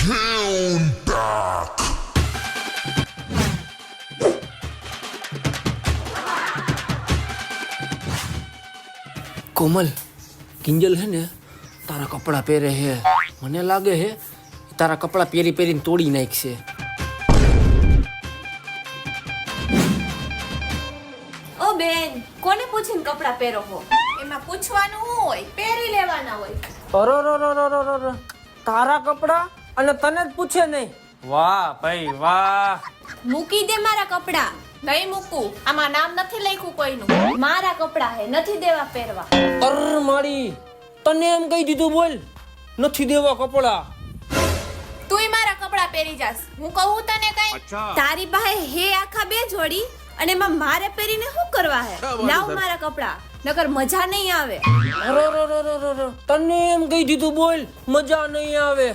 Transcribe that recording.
કોમલ, કિંજલ હે ને તારા કપડા પહેરે હે, મને લાગે હે તારા કપડા પહેરી પહેરીને તોડી નાખશે. ઓ બેન, કોને પૂછીને કપડા પહેરો હો? એમાં પૂછવાનું શું હોય? પહેરી લેવાના હોય. અરે તારા કપડા અને તને જ પૂછે નહીં. વાહ ભાઈ વાહ. મૂકી દે મારા કપડા. નહીં મૂકું. આમાં નામ નથી લખ્યું કોઈનું. મારા કપડા હે, નથી દેવા પહેરવા. અર મારી, તને એમ કહી દીધું બોલ, નથી દેવા કપડા. તુંય મારા કપડા પહેરી જાસ. હું કહું તને કઈ? તારી પાસે હે આખા 2 જોડી અને એમાં મારે પહેરીને શું કરવા હે? લાવ મારા કપડા, નકર મજા નહીં આવે. અરે તને એમ કહી દીધું બોલ, મજા નહીં આવે.